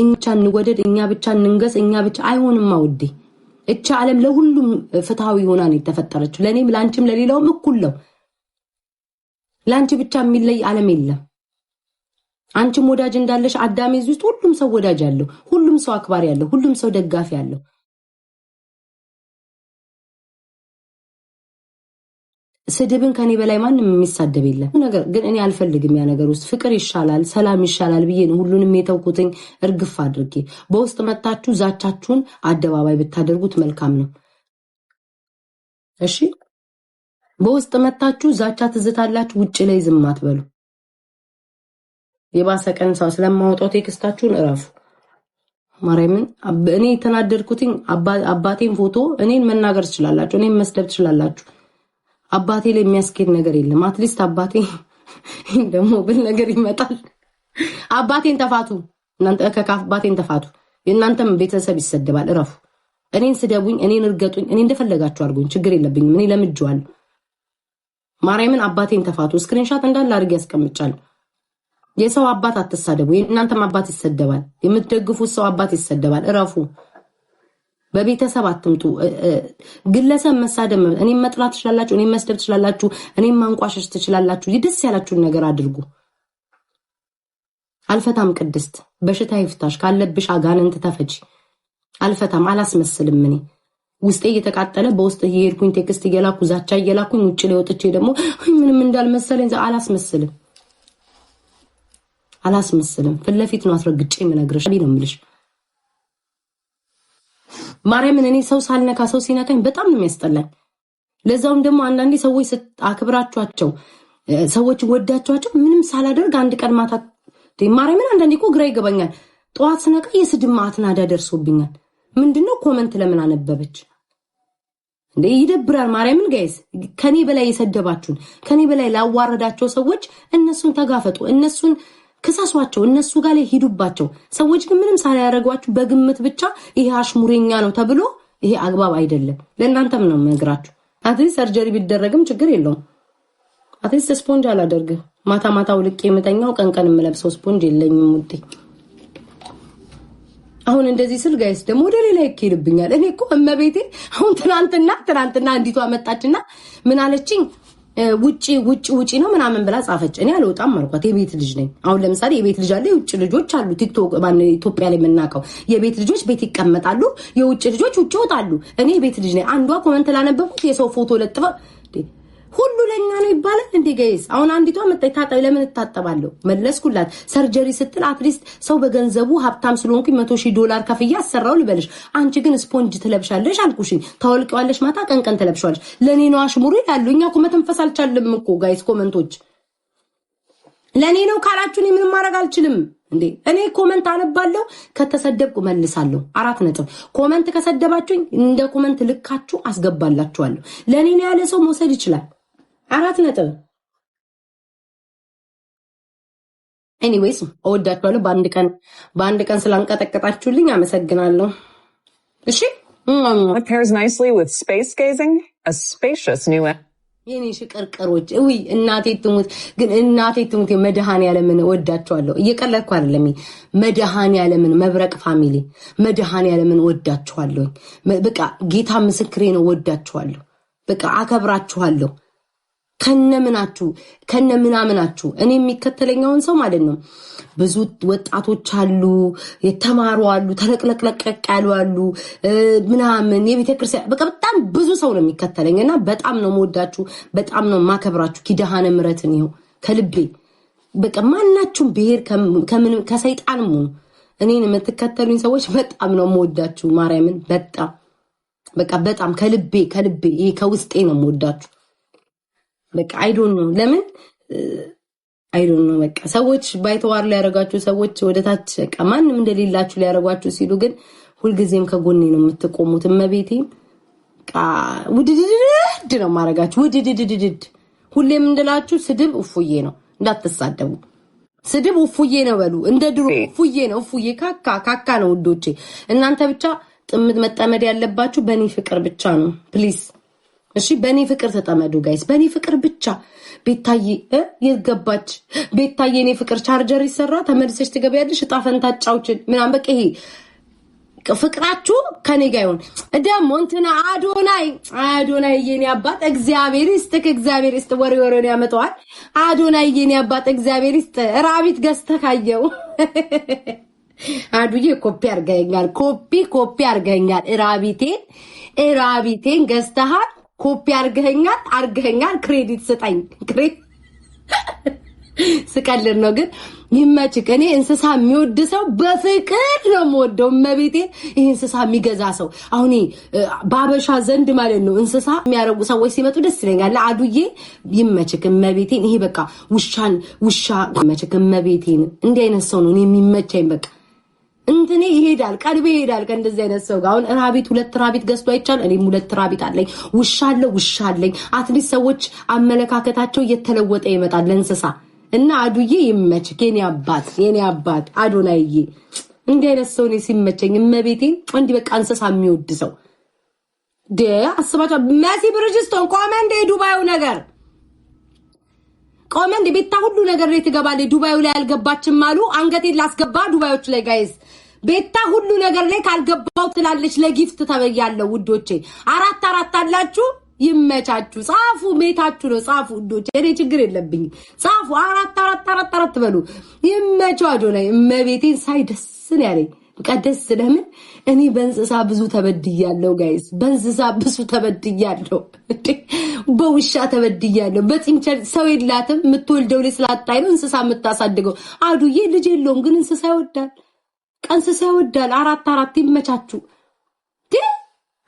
እኛ እንወደድ እኛ ብቻ እንንገስ እኛ ብቻ አይሆንም አውዴ እቻ ዓለም ለሁሉም ፍትሃዊ ሆና ነው የተፈጠረችው ለኔም ላንቺም ለሌላውም እኩል ነው ላንቺ ብቻ የሚለይ ዓለም የለም አንቺም ወዳጅ እንዳለሽ አዳሜ ውስጥ ሁሉም ሰው ወዳጅ አለው ሁሉም ሰው አክባሪ ያለው ሁሉም ሰው ደጋፊ ያለው ስድብን ከኔ በላይ ማንንም የሚሳደብ የለም ነገር ግን እኔ አልፈልግም ያ ነገር ውስጥ ፍቅር ይሻላል ሰላም ይሻላል ብዬ ነው ሁሉንም የተውኩትኝ እርግፍ አድርጌ በውስጥ መጣችሁ ዛቻችሁን አደባባይ ብታደርጉት መልካም ነው እሺ በውስጥ መጣችሁ ዛቻ ትዝታላችሁ ውጭ ላይ ዝም አትበሉ የባሰ ቀን ሰው ስለማውጣው ቴክስታችሁን እረፉ ማርያምን እኔ ተናደርኩትኝ አባቴን ፎቶ እኔን መናገር ትችላላችሁ እኔን መስደብ ትችላላችሁ አባቴ ላይ የሚያስኬድ ነገር የለም አትሊስት አባቴ ደሞ ብል ነገር ይመጣል አባቴን ተፋቱ እናንተ ከአባቴን ተፋቱ የእናንተም ቤተሰብ ይሰደባል እረፉ እኔን ስደቡኝ እኔን እርገጡኝ እኔ እንደፈለጋችሁ አርጉኝ ችግር የለብኝም እኔ ለምጄዋለሁ ማርያምን አባቴን ተፋቱ ስክሪንሾት እንዳለ አርግ ያስቀምጫል የሰው አባት አትሳደቡ የእናንተም አባት ይሰደባል የምትደግፉት ሰው አባት ይሰደባል እረፉ በቤተሰብ አትምጡ ግለሰብ መሳደብ እኔ መጥራት ትችላላችሁ እኔ መስደብ ትችላላችሁ እኔ ማንቋሸሽ ትችላላችሁ ይደስ ያላችሁን ነገር አድርጉ አልፈታም ቅድስት በሽታ ይፍታሽ ካለብሽ አጋንንት ተፈጂ አልፈታም አላስመስልም እኔ ውስጤ እየተቃጠለ በውስጥ እየሄድኩኝ ቴክስት እየላኩ ዛቻ እየላኩኝ ውጭ ላይ ወጥቼ ደግሞ ምንም እንዳልመሰለኝ አላስመስልም ፍለፊት ነው አስረግጬ ምነግርሽ ነው ምልሽ ማርያምን እኔ ሰው ሳልነካ ሰው ሲነካኝ በጣም ነው የሚያስጠላኝ ለዛውም ደግሞ አንዳንዴ ሰዎች አክብራቸዋቸው ሰዎች ወዳቸዋቸው ምንም ሳላደርግ አንድ ቀን ማታ ማርያምን አንዳንዴ እኮ ግራ ይገባኛል ጧት ስነካ የስድብ ማዕት ናዳ ደርሶብኛል ምንድነው ኮሜንት ለምን አነበበች እንዴ ይደብራል ማርያምን ጋይስ ከኔ በላይ የሰደባችሁን ከኔ በላይ ላዋረዳቸው ሰዎች እነሱን ተጋፈጡ እነሱን ከሳሷቸው እነሱ ጋር ላይ ሂዱባቸው ሰዎች ግን ምንም ሳያረጋችሁ በግምት ብቻ ይሄ አሽሙሬኛ ነው ተብሎ ይሄ አግባብ አይደለም ለእናንተም ነው መግራችሁ አትሊስት ሰርጀሪ ቢደረግም ችግር የለውም አትሊስት ስፖንጅ አላደርግ ማታ ማታው ልቄ የምተኛው ቀን የምለብሰው ስፖንጅ የለኝም ውዴ አሁን እንደዚህ ስል ጋይስ ደግሞ ወደ ሌላ ይኬድብኛል እኔ እኮ እመቤቴ አሁን ትናንትና እንዲቷ መጣችና ምን አለችኝ ውጪ ነው ምናምን ብላ ጻፈች እኔ አልወጣም አልኳት የቤት ልጅ ነኝ አሁን ለምሳሌ የቤት ልጅ አለ የውጭ ልጆች አሉ ቲክቶክ ኢትዮጵያ ላይ መናቀው የቤት ልጆች ቤት ይቀመጣሉ የውጭ ልጆች ውጭ ወጣሉ እኔ የቤት ልጅ ነኝ አንዷ ኮሜንት ላነበብኩት የሰው ፎቶ ለጥፋ ሁሉ ለኛ ነው ይባላል እንዴ ጋይስ አሁን አንዲቷ መጣይ ታጣይ ለምን ተጣጣባለሁ መለስኩላት ሰርጀሪ ስትል አትሊስት ሰው በገንዘቡ ሀብታም ስለሆንኩ $100,000 ከፍያ አሰራው ልበልሽ አንቺ ግን ስፖንጅ ትለብሻለሽ አልኩሽ ታወልቀዋለሽ ማታ ቀን ትለብሻለሽ ለኔ ነው አሽሙሩ ያሉኛ እኮ መተንፈስ አልቻለም እኮ ጋይስ ኮሜንቶች ለኔ ነው ካላችሁ እኔ ምንም ማድረግ አልችልም እንዴ እኔ ኮሜንት አነባለሁ ከተሰደብኩ መልሳለሁ 4 ነጥብ ኮሜንት ከሰደባችሁኝ እንደ ኮሜንት ልካችሁ አስገባላችኋለሁ ለኔ ነው ያለ ሰው መውሰድ ይችላል 4 ነጥብ ኤኒዌይስ እወዳችኋለሁ በአንድ ቀን ስላንቀጠቀጣችሁልኝ አመሰግናለሁ እሺ It pairs nicely with space gazing, a spacious new የኔ ሽቀርቀሮች ወይ እናቴ ትሙት መድሃኒ ያለምን ወዳቸዋለሁ እየቀለድኩ አይደለም መድሃኒ ያለምን መብረቅ ፋሚሊ መድሃኒ ያለምን ወዳቸዋለሁ በቃ ጌታ ምስክሬ ነው ወዳቸዋለሁ በቃ አከብራቸዋለሁ ከነምናምናችሁ እኔ የሚከተለኛውን ሰው ማለት ነው ብዙ ወጣቶች አሉ የተማሩ አሉ ተለቅለቅለቅ ያሉ አሉ ምናምን የቤተክርስቲያን በቃ በጣም ብዙ ሰው ነው የሚከተለኝና በጣም ነው መወዳችሁ በጣም ነው ማከብራችሁ ኪዳነ ምሕረትን ይው ከልቤ በቃ ማናችሁም ብሄር ከሰይጣንም ነው እኔን የምትከተሉኝ ሰዎች በጣም ነው መወዳችሁ ማርያምን በጣም ከልቤ ይሄ ከውስጤ ነው መወዳችሁ በቃ I don't know ለምን I don't know በቃ ሰዎች ባይተዋር ላይ ያረጋችሁ ሰዎች ወደታች በቃ ማንንም እንደሌላችሁ ላይ ያረጋችሁ ሲሉ ግን ሁሉ ጊዜም ከጎኔ ነው የምትቆሙት እመቤቴ በቃ ውድድድ ነው ማረጋችሁ ውድድድ ሁሌም እንደላችሁ ስድብ ኡፉዬ ነው እንዳትሳደቡ ስድብ ኡፉዬ ነው በሉ እንደ ድሮ ኡፉዬ ካካ ነው ውዶቼ እናንተ ብቻ ጥምት መጠመድ ያለባችሁ በእኔ ፍቅር ብቻ ነው ፕሊዝ እሺ በኔ ፍቅር ተጠመዱ ጋይስ በኔ ፍቅር ብቻ ቤታዬ ይገባች ቤታዬ እኔ ፍቅር ቻርጀር ይሰራ ተመልሰሽ ትገበያለሽ ጣፈንታ ጫውችን ምናምን በቃ ይሄ ፍቅራችሁ ከኔ ጋር ይሁን ደሞ እንትና አዶናይ የኔ አባት እግዚአብሔር ይስጥ ወሬውን ያመጣዋል አዶናይ የኔ አባት እግዚአብሔር ይስጥ ራቢት ገዝተካየው አዱዬ ኮፒ አርገኛል ራቢቴን ገዝተሃል ኮፒ አርገኛል ክሬዲት ስጠኝ ስቀልር ነው ግን ይመችክ እኔ እንስሳ የሚወድ ሰው በፍቅር ነው የምወደው መቤቴ ይሄ እንስሳ የሚገዛ ሰው አሁን ባበሻ ዘንድ ማለት ነው እንስሳ የሚያረጉ ሰዎች ሲመጡ ደስ ይለኛል አዱዬ ይመችክ መቤቴን ይሄ በቃ ውሻ ይመችክ መቤቴን እንዲህ አይነት ሰው ነው እኔ የሚመቸኝ በቃ እንትኔ ይሄዳል ቀልቤ ይሄዳል ከእንደዚህ አይነት ሰው ጋር አሁን ራቢት 2 ራቢት ገዝቶ አይቻል እኔም 2 ራቢት አለኝ ውሻ አለኝ አትሊስት ሰዎች አመለካከታቸው እየተለወጠ ይመጣል ለእንስሳ እና አዱዬ ይመችክ የኔ አባት አዶናይዬ እንዲህ አይነት ሰው ነው ሲመቸኝ መቤቴን እንዲህ በቃ እንስሳ የሚወድ ሰው አስባቻ መሲ ብርጅስቶን ኮመንድ ዱባዩ ነገር ኮመንድ ቤታ ሁሉ ነገር ላይ ትገባለች ዱባዩ ላይ አልገባችም አሉ አንገቴን ላስገባ ዱባዮች ላይ ጋይስ ቤታ ሁሉ ነገር ላይ ካልገባው ትላለች ለጊፍት ተበያለው ውዶቼ 4 አላችሁ ይመቻችሁ ጻፉ ቤታችሁ ነው ጻፉ ውዶቼ እኔ ችግር የለብኝ ጻፉ 4 በሉ ይመቻችሁ አዶናይ መቤቴን ሳይ ደስ ነው ያለኝ ቀደስ ለምን እኔ በእንስሳ ብዙ ተበድያለሁ ጋይስ በእንስሳ ብዙ ተበድያለሁ በውሻ ተበድያለሁ በጥንቸል ሰው የላትም የምትወልደው ላይ ስላጣይ ነው እንስሳ የምታሳድገው አዱዬ ልጅ የለውም ግን እንስሳ ይወዳል 4 ይመቻችሁ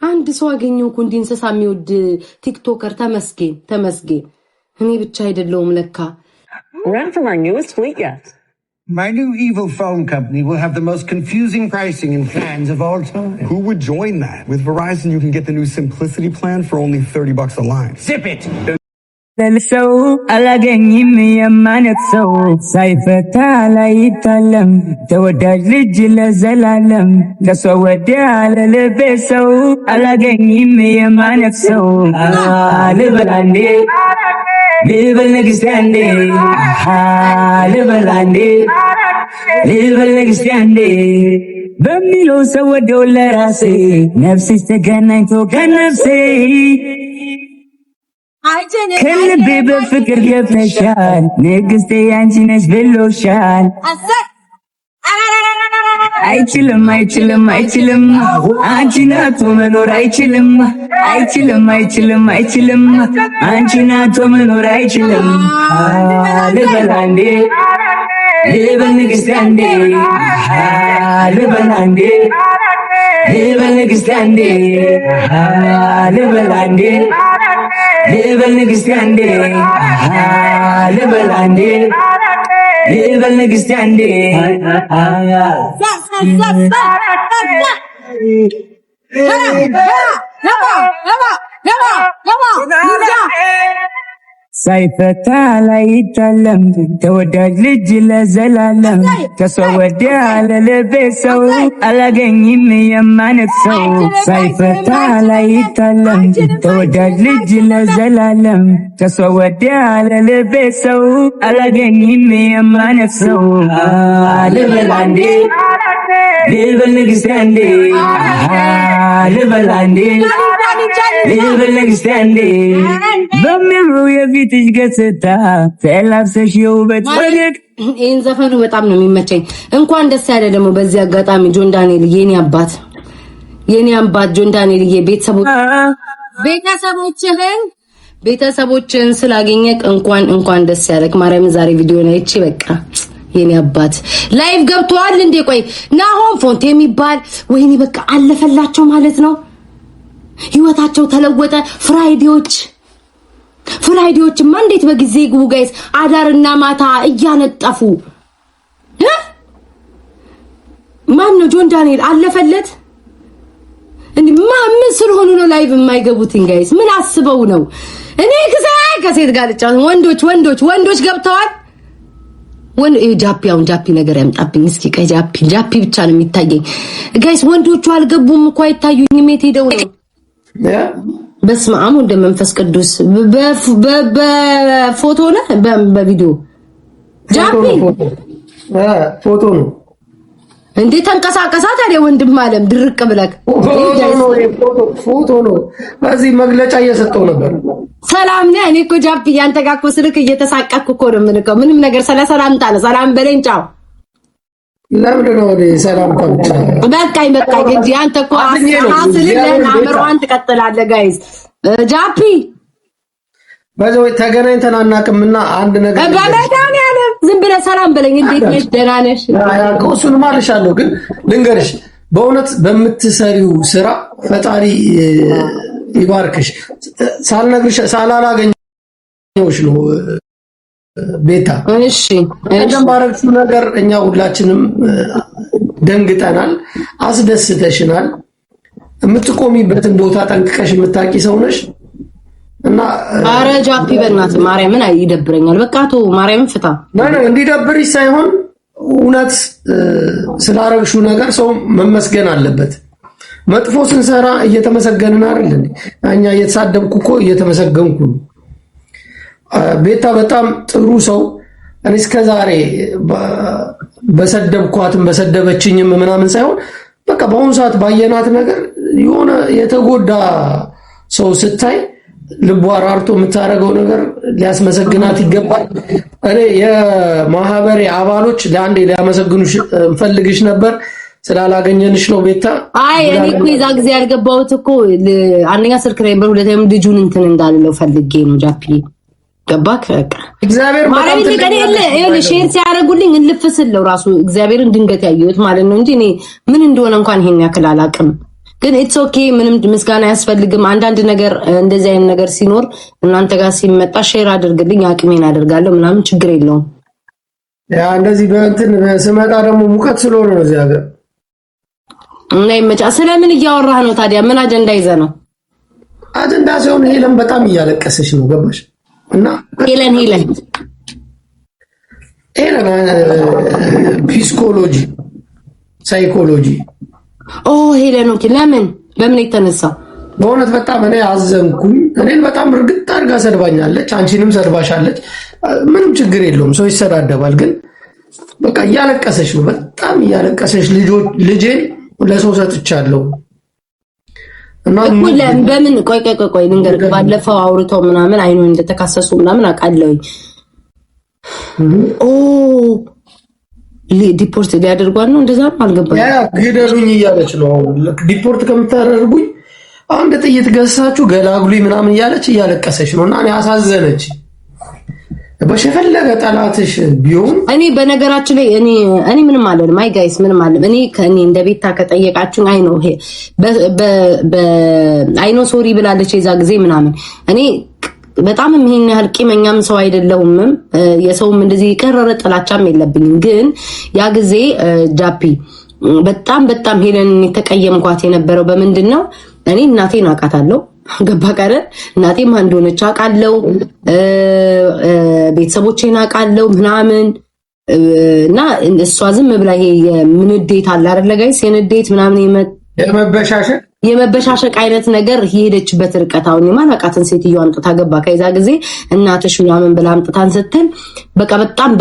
አንድ ሰው አገኘው እኮ እንዲህ እንስሳ የሚወድ ቲክቶከር ተመስገን እኔ ብቻ አይደለሁም ለካ Run from our newest fleet yet. My new evil phone company will have the most confusing pricing and plans of all time. Who would join that? With Verizon, you can get the new Simplicity plan for only $30 a line. Zip it! ለልሰው አላገኝም የማነክሰው ሳይፈታ ላይታለም ተወዳጅ ልጅ ለዘላለም ከሷ ወዲያ ለልቤ ሰው አላገኝም የማነክሰው ልበላንዴ ልበል ንግስቴ አንዴ ልበላንዴ ልበል ንግስቴ አንዴ በሚለው ሰው ወደው ለራሴ ነፍስሽ ተገናኝቶ ከነፍሴ ከልቤ በፍቅር ገብተሻል ንግስቴ አንቺ ነሽ ብሎሻል አይችልም አንቺን አጥቶ መኖር አይችልም አንቺን አጥቶ መኖር አይችልም ልበላንዴ ልበል ንግስቴ አንዴ ልበላንዴ ልበል ንግስቴ አንዴ ልበላንዴ ልበል ንግስቴ አንዴ ልበላንዴ ልበል ንግስቴ አንዴ ሳይፈታ ላይታለም ተወዳጅ ልጅ ለዘላለም ከሷ ወዲያ ለልቤ ሰው አላገኝም የማነክሰው ሳይፈታ ላይታለም ተወዳጅ ልጅ ለዘላለም ከሷ ወዲያ ለልቤ ሰው አላገኝም የማነክሰው ልበላንዴ ልበል ንግስቴ አንዴ ልበላንዴ ልበል ንግስቴ አንዴ በሚያምረው የፊትሽ ገጽታ ተላብሰሽ የውበት ፈገግ ይሄን ዘፈኑ በጣም ነው የሚመቸኝ እንኳን ደስ ያለ ደግሞ በዚህ አጋጣሚ ጆን ዳንኤል የኔ አባት ጆን ዳንኤል ቤተሰቦችህን ስላገኘክ እንኳን ደስ ያለክ ማርያም ዛሬ ቪዲዮ ነው እቺ በቃ የኔ አባት ላይቭ ገብቷል እንዴ ቆይ ናሆም ፎንት የሚባል ወይኔ በቃ አለፈላቸው ማለት ነው ህይወታቸው ተለወጠ ፍራይዴዎችማ እንዴት በጊዜ ግቡ ጋይስ አዳርና ማታ እያነጠፉ ማን ነው ጆን ዳንኤል አለፈለት እንዴ ምን ስለሆኑ ነው ላይቭ የማይገቡት ጋይስ ምን አስበው ነው እኔ ከሴት ጋር ልጫወት ወንዶች ገብተዋል ጃፒ ነገር ያምጣብኝ እስኪ ጃፒ ብቻ ነው የሚታየኝ ጋይስ ወንዶቹ አልገቡም እኮ አይታዩኝም የት ሄደው ነው በስመ አብ ወወልድ ወመንፈስ ቅዱስ በፎቶ ነው በቪዲዮ ጃፒ ፎቶ ነው እንዴ ተንቀሳቀሳ ታዲያ ወንድም አለም ድርቅ ብለክ ፎቶ ነው በዚህ መግለጫ እየሰጠው ነበር ሰላም ነህ እኔ እኮ ጃፒ ያንተ ጋር እኮ ስልክ እየተሳቀቅኩ እኮ ነው የምልከው ምንም ነገር ስለ ሰላምታ ነው ሰላም በለኝ ጫው ለምን ነው ሰላም ቆንጆ በቃኝ እንጂ አንተ እኮ አስልልህና አምሮዋን ትቀጥላለህ ጋይስ ጃፒ በዛው ተገናኝተን አናውቅምና አንድ ነገር በመዳን ያለ ዝም ብለህ ሰላም በለኝ እንዴት ነሽ ደህና ነሽ እሱን ማለሻለሁ ግን ልንገርሽ በእውነት በምትሰሪው ስራ ፈጣሪ ይባርክሽ ሳልነግርሽ ሳላላገኘሽ ነው ቤታ እሺ እንደማረግሽ ነገር እኛ ሁላችንም ደንግጠናል አስደስተሽናል የምትቆሚበትን ቦታ ጠንቅቀሽ የምታቂ ሰው ነሽ እና አረ ጃፒ በእናት ማርያምን አይደብረኛል በቃ ቶ ማርያምን ፍታ ማን እንዲደብርሽ ሳይሆን እውነት ስላረግሽው ነገር ሰው መመስገን አለበት መጥፎ ስንሰራ እየተመሰገንን አይደል እኛ እየተሳደብኩ እኮ እየተመሰገንኩ ነው ቤታ በጣም ጥሩ ሰው እኔ እስከዛሬ በሰደብኳትም በሰደበችኝም ምናምን ሳይሆን በቃ በአሁኑ ሰዓት ባየናት ነገር የሆነ የተጎዳ ሰው ስታይ ልቧ ራርቶ የምታረገው ነገር ሊያስመሰግናት ይገባል እኔ የማህበሬ አባሎች ለአንዴ ሊያመሰግኑሽ እንፈልግሽ ነበር ስላላገኘንሽ ነው ቤታ አይ እኔ እኮ ይዛ ጊዜ ያልገባሁት እኮ አንደኛ ስልክ ላይ በሁለተኛም ልጁን እንትን እንዳልለው ፈልጌ ነው ጃፒ ገባክ በቃ እግዚአብሔር ማለት ነው ሼር ሲያደርጉልኝ እንልፍስለው ራሱ እግዚአብሔርን ድንገት ያየሁት ማለት ነው እንጂ እኔ ምን እንደሆነ እንኳን ይሄን ያክል አላቅም ግን ኢትስ ኦኬ ምንም ምስጋና ያስፈልግም አንዳንድ ነገር እንደዚህ አይነት ነገር ሲኖር እናንተ ጋር ሲመጣ ሼር አድርግልኝ አቅሜን አደርጋለሁ ምናምን ችግር የለውም ያ እንደዚህ በእንትን ስመጣ ደግሞ ሙቀት ስለሆነ ነው እዚህ ሀገር እና ይመጫ ስለምን እያወራህ ነው ታዲያ ምን አጀንዳ ይዘህ ነው አጀንዳ ሲሆን ሄለን በጣም እያለቀሰች ነው ገባሽ እና ሄለን ፒስኮሎጂ ሳይኮሎጂ ሄለን ኦኬ ለምን በምን የተነሳ በእውነት በጣም እኔ አዘንኩኝ እኔን በጣም እርግጥ አድርጋ ሰድባኛለች አንቺንም ሰድባሻለች ምንም ችግር የለውም ሰው ይሰዳደባል ግን በቃ እያለቀሰች ነው በጣም እያለቀሰች ልጄን ለሰው ሰጥቻለሁ እና በምን ቆይ ልንገርህ ባለፈው አውርተው ምናምን አይኑ እንደተካሰሱ ምናምን አውቃለሁ ዲፖርት ሊያደርጓል ነው እንደዛ ነው አልገባኝ ያ ግደሉኝ እያለች ነው ዲፖርት ከምታደርጉኝ አንድ ጥይት ገሳችሁ ገላግሉኝ ምናምን እያለቀሰች ነው እና እኔ አሳዘነች በሸፈለገ ጠላትሽ ቢሆን እኔ በነገራችን ላይ እኔ ምንም አልልም ማይ ጋይስ ምንም አልልም እኔ ከእኔ እንደ ቤታ ከጠየቃችሁ አይ ነው አይ ነው ሶሪ ብላለች የዛ ጊዜ ምናምን እኔ በጣም ይሄን ያህል ቂመኛም ሰው አይደለሁም የሰውም እንደዚህ ቀረረ ጥላቻም የለብኝም ግን ያ ጊዜ ጃፒ በጣም ሄለን የተቀየምኳት የነበረው በምንድነው እኔ እናቴን አውቃታለሁ ገባ ቀረ እናቴም አንድ ሆነች አውቃለሁ ቤተሰቦቼን አውቃለሁ ምናምን እና እሷ ዝም ብላ ይሄ የምንዴት አለ አይደል ጋይስ የንዴት ምናምን የመበሻሸቅ አይነት ነገር የሄደችበት ርቀት አሁን የማላቃትን ሴትዮ አምጥታ ገባ ከዛ ጊዜ እናትሽ ምናምን ብላ አምጥታን ስትል በቃ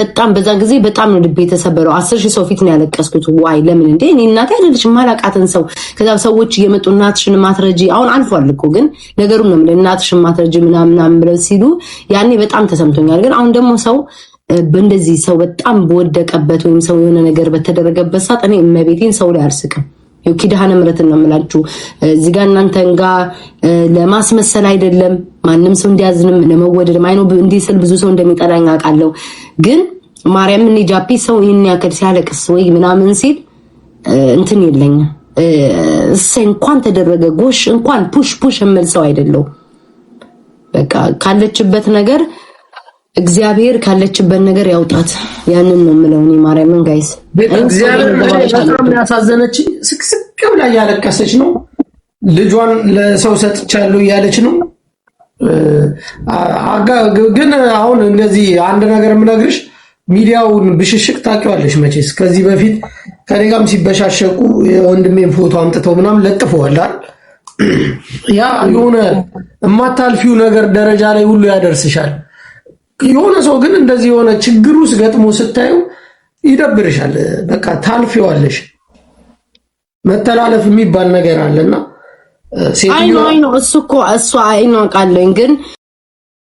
በጣም በዛ ጊዜ በጣም ነው ልቤ የተሰበረው 10,000 ሰው ፊት ነው ያለቀስኩት ዋይ ለምን እንዴ እኔ እናቴ አይደለች ማላቃትን ሰው ከዛ ሰዎች እየመጡ እናትሽን ማትረጂ አሁን አልፏል እኮ ግን ነገሩ ነው እናትሽን ማትረጂ ምናምን ብለው ሲሉ ያኔ በጣም ተሰምቶኛል ግን አሁን ደግሞ ሰው በእንደዚህ ሰው በጣም በወደቀበት ወይም ሰው የሆነ ነገር በተደረገበት ሰዓት እኔ እመቤቴን ሰው ላይ አልስቅም ኪዳነ ምሕረትን ነው የምላችሁ እዚህ ጋር እናንተን ጋር ለማስመሰል አይደለም ማንም ሰው እንዲያዝንም ለመወደድ ማይኖ እንዲህ ስል ብዙ ሰው እንደሚጠላኝ አውቃለሁ ግን ማርያም እኔ ጃፒ ሰው ይሄን ያክል ሲያለቅስ ወይ ምናምን ሲል እንትን የለኝ እንኳን ተደረገ ጎሽ እንኳን ፑሽ እምል ሰው አይደለም በቃ ካለችበት ነገር እግዚአብሔር ካለችበት ነገር ያውጣት ያንን ነው የምለው እኔ ማርያምን ጋይስ እግዚአብሔር በጣም ያሳዘነች ስቅስቅ ብላ ያለቀሰች ነው ልጇን ለሰው ሰጥቻለሁ ያለች ነው ግን አሁን እንደዚህ አንድ ነገር የምነግርሽ ሚዲያውን ብሽሽቅ ታውቂዋለሽ መቼስ ከዚህ በፊት ከኔ ጋርም ሲበሻሸቁ የወንድሜን ፎቶ አምጥተው ምናምን ለጥፈዋል አይደል ያ የሆነ የማታልፊው ነገር ደረጃ ላይ ሁሉ ያደርስሻል። የሆነ ሰው ግን እንደዚህ የሆነ ችግር ውስጥ ገጥሞ ስታዩ ይደብርሻል። በቃ ታልፊዋለሽ። መተላለፍ የሚባል ነገር አለና አይ ነው እሱ ቃለኝ ግን